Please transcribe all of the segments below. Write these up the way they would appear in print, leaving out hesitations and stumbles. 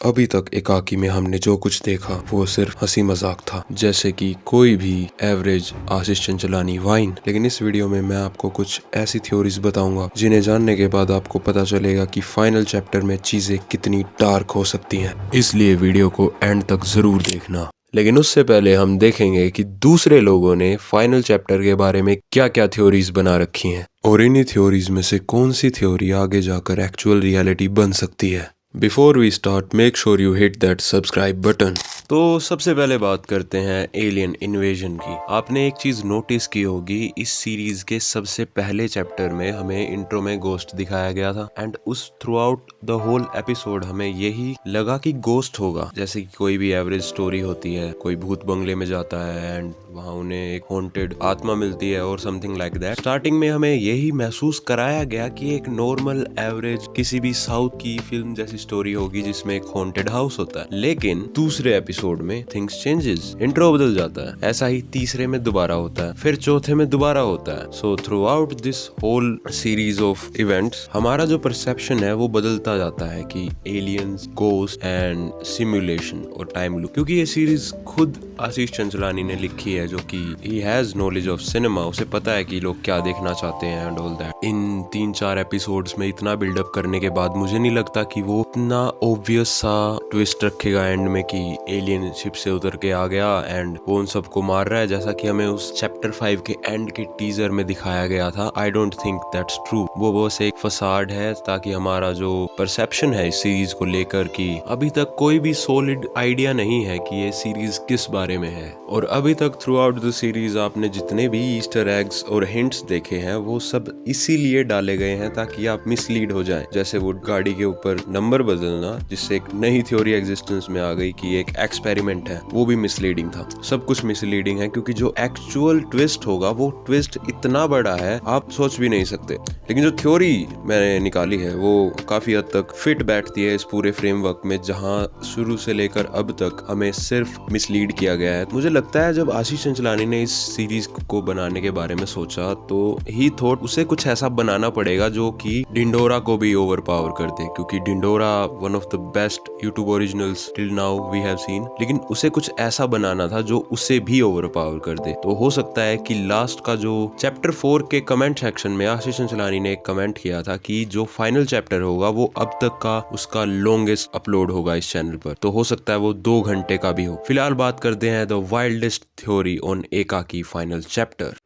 अभी तक एकाकी में हमने जो कुछ देखा वो सिर्फ हंसी मजाक था, जैसे कि कोई भी एवरेज आशीष चंचलानी वाइन। लेकिन इस वीडियो में मैं आपको कुछ ऐसी थ्योरीज बताऊंगा जिन्हें जानने के बाद आपको पता चलेगा कि फाइनल चैप्टर में चीजें कितनी डार्क हो सकती हैं। इसलिए वीडियो को एंड तक जरूर देखना। लेकिन उससे पहले हम देखेंगे कि दूसरे लोगों ने फाइनल चैप्टर के बारे में क्या क्या थ्योरीज बना रखी हैं और इन्हीं थ्योरीज में से कौन सी थ्योरी आगे जाकर एक्चुअल रियलिटी बन सकती है। Before we start make sure you hit that subscribe button. तो सबसे पहले बात करते हैं एलियन इन्वेजन की। आपने एक चीज नोटिस की होगी, इस सीरीज के सबसे पहले चैप्टर में हमें इंट्रो में गोस्ट दिखाया गया था एंड उस throughout the whole episode हमें यही लगा कि गोस्ट होगा। जैसे कि कोई भी एवरेज स्टोरी होती है, कोई भूत बंगले में जाता है एंड वहाँ उन्हें एक हॉन्टेड आत्मा मिलती है और समथिंग लाइक दैट। स्टार्टिंग में हमें यही महसूस कराया गया कि एक नॉर्मल एवरेज किसी भी साउथ की फिल्म जैसी स्टोरी होगी जिसमें एक हॉन्टेड हाउस होता है। लेकिन दूसरे एपिसोड में थिंग्स चेंजेस, इंट्रो बदल जाता है। ऐसा ही तीसरे में दोबारा होता है, फिर चौथे में दोबारा होता है। So throughout this whole series of events हमारा जो परसेप्शन है वो बदलता जाता है कि एलियंस, गोस्ट एंड सिमुलेशन और टाइम लूप। क्योंकि ये सीरीज खुद आशीष चंचलानी ने लिखी है, जो कि he has knowledge of cinema, उसे पता है कि लोग क्या देखना चाहते हैं and all that. In 3-4 episodes में इतना बिल्डअप करने के बाद मुझे नहीं लगता कि वो इतना ऑब्वियस सा ट्विस्ट रखेगा एंड में कि एलियन शिप से उतर के आ गया एंड वो उन सबको मार रहा है, जैसा कि हमें उस चैप्टर 5 के एंड के टीजर में दिखाया गया था। I don't think that's true. वो बस एक फसाड है ताकि हमारा जो परसेप्शन है इस सीरीज को लेकर, कि अभी तक कोई भी सॉलिड आइडिया नहीं है कि ये सीरीज किस बारे में है। और अभी तक थ्रू आउट द सीरीज आपने जितने भी ईस्टर एग्स और हिंट्स देखे हैं वो सब इसीलिए डाले गए हैं ताकि आप मिसलीड हो जाएं। जैसे वो गाड़ी के ऊपर नंबर बदलना, जिससे एक नई थ्योरी एग्जिस्टेंस में आ गई कि एक एक्सपेरिमेंट है, वो भी मिसलीडिंग था। सब कुछ मिसलीडिंग है क्योंकि जो एक्चुअल ट्विस्ट होगा वो ट्विस्ट इतना बड़ा है आप सोच भी नहीं सकते। लेकिन जो थ्योरी मैंने निकाली है वो काफी हद तक फिट बैठती है इस पूरे फ्रेमवर्क में, जहां शुरू से लेकर अब तक हमें सिर्फ मिसलीड किया गया है। मुझे लगता है जब आशीष चंचलानी ने इस सीरीज को बनाने के बारे में सोचा तो ही थॉट उसे कुछ ऐसा बनाना पड़ेगा जो कि डिंडोरा को भी ओवर पावर कर दे, क्योंकि Dhindora one of the best YouTube originals till now we have seen. लेकिन उसे कुछ ऐसा बनाना था जो उसे भी ओवर पावर कर दे। तो हो सकता है कि लास्ट का जो चैप्टर 4 के कमेंट सेक्शन में आशीष चंचलानी ने एक कमेंट किया था कि जो फाइनल चैप्टर होगा वो अब तक का उसका लॉन्गेस्ट अपलोड होगा इस चैनल पर। तो हो सकता है वो 2 घंटे का भी हो। फिलहाल बात करते हैं द वाइल्डेस्ट थ्योरी ऑन एकाकी final chapter.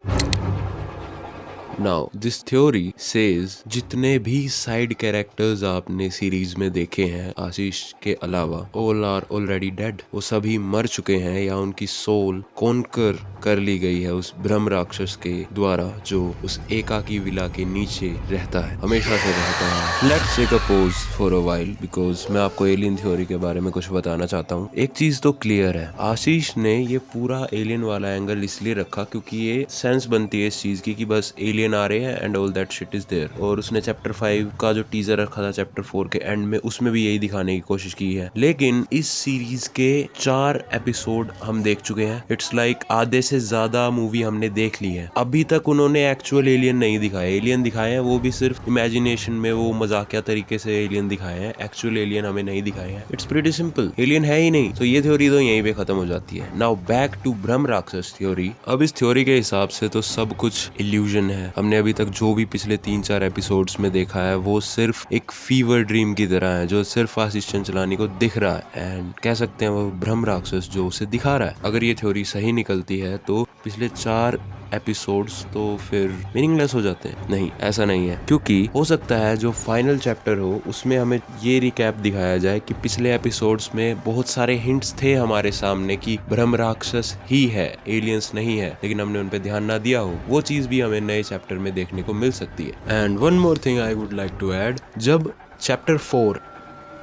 Now, this theory says जितने भी साइड कैरेक्टर्स आपने सीरीज में देखे हैं आशीष के अलावा, all are already dead। वो सभी मर चुके हैं या उनकी सोल कॉन्कर कर ली गई है उस ब्रह्म राक्षस के द्वारा जो उस एकाकी विला के नीचे रहता है, हमेशा से रहता है। Let's take a pause for a while because मैं आपको एलियन थ्योरी के बारे में कुछ बताना चाहता हूँ। एक चीज तो क्लियर है, आशीष ने ये पूरा एलियन वाला एंगल इसलिए रखा क्योंकि ये सेंस बनती है इस चीज की कि बस एलियन आ रहे हैं and all that shit is there. और उसने चैप्टर 5 का जो टीजर रखा था चैप्टर 4 के एंड में, उसमें भी यही दिखाने की कोशिश की है। लेकिन इस सीरीज के 4 एपिसोड हम देख चुके हैं। इट्स लाइक आधे से ज्यादा मूवी हमने देख ली है। अभी तक उन्होंने एक्चुअल एलियन नहीं दिखाए। एलियन दिखाए हैं वो भी सिर्फ इमेजिनेशन में, वो मजाकिया तरीके से एलियन दिखाए हैं। एक्चुअल एलियन हमें नहीं दिखाए हैं। इट्स प्रीटी सिंपल, एलियन है ही नहीं। तो ये थ्योरी तो यहीं पे खत्म हो जाती है। नाउ बैक टू ब्रह्म राक्षस थ्योरी। अब इस थ्योरी के हिसाब से तो सब कुछ इल्यूजन है। हमने अभी तक जो भी पिछले 3-4 एपिसोड्स में देखा है वो सिर्फ एक फीवर ड्रीम की तरह है जो सिर्फ आशीष चंचलानी को दिख रहा है एंड कह सकते हैं वो ब्रह्म राक्षस जो उसे दिखा रहा है। अगर ये थ्योरी सही निकलती है तो पिछले 4 एपिसोड्स तो फिर मीनिंगलेस हो जाते हैं। नहीं, ऐसा नहीं है, क्योंकि हो सकता है जो फाइनल चैप्टर हो उसमें हमें ये रिकैप दिखाया जाए कि पिछले एपिसोड्स में बहुत सारे हिंट्स थे हमारे सामने कि ब्रह्म राक्षस ही है, एलियंस नहीं है, लेकिन हमने उन पे ध्यान ना दिया हो। वो चीज भी हमें नए चैप्टर में देखने को मिल सकती है। And one more thing I would like to add, जब चैप्टर 4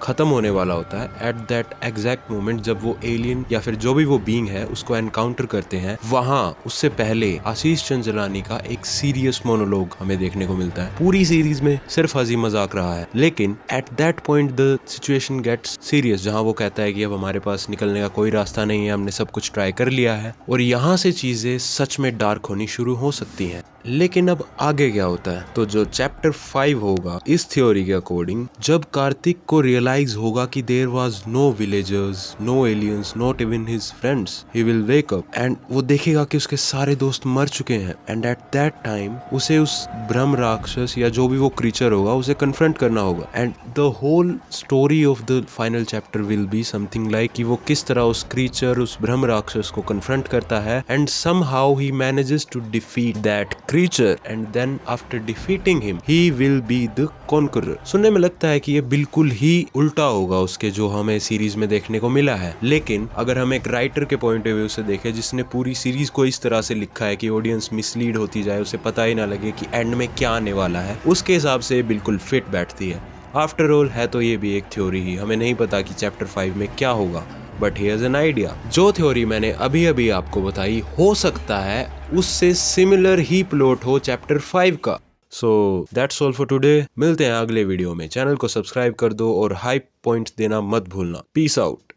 खत्म होने वाला होता है, एट दैट एग्जैक्ट मोमेंट जब वो एलियन या फिर जो भी वो बीइंग है उसको एनकाउंटर करते हैं, वहां उससे पहले आशीष चंचलानी का एक सीरियस मोनोलॉग हमें देखने को मिलता है। पूरी सीरीज में सिर्फ हंसी मजाक रहा है, लेकिन at that point the situation gets serious, जहां वो कहता है कि अब हमारे पास निकलने का कोई रास्ता नहीं है, हमने सब कुछ ट्राई कर लिया है। और यहाँ से चीजें सच में डार्क होनी शुरू हो सकती हैं। लेकिन अब आगे क्या होता है? तो जो चैप्टर 5 होगा इस थ्योरी के अकॉर्डिंग, जब कार्तिक को रियलाइज होगा कि there was no villagers, no aliens, not even his friends, he will wake up and वो देखेगा कि उसके सारे दोस्त मर चुके हैं। एंड एट दैट टाइम उसे उस ब्रह्म राक्षस या जो भी वो क्रीचर होगा उसे कन्फ्रंट करना होगा। And the whole story of the final chapter will be something like कि वो किस तरह उस क्रीचर, उस ब्रह्म राक्षस को कन्फ्रंट करता है and somehow he manages to defeat that creature and then after defeating him he will be the conqueror. सुनने में लगता है कि ये बिल्कुल ही उल्टा होगा उसके जो हमें सीरीज में देखने को मिला है, लेकिन अगर हम एक राइटर के पॉइंट ऑफ व्यू से देखें जिसने पूरी सीरीज को इस तरह से लिखा है कि ऑडियंस मिसलीड होती जाए, उसे पता ही ना लगे कि एंड में क्या आने वाला है, उसके हिसाब से बिल्कुल फिट बैठती है। आफ्टर ऑल है तो ये भी एक थ्योरी ही, हमें नहीं पता कि चैप्टर 5 में क्या होगा, बट हियर्स एन आइडिया। जो थ्योरी मैंने अभी अभी आपको बताई हो सकता है उससे सिमिलर ही प्लॉट हो चैप्टर 5 का। So that's all for today. मिलते हैं अगले वीडियो में। चैनल को सब्सक्राइब कर दो और हाई पॉइंट्स देना मत भूलना। Peace out.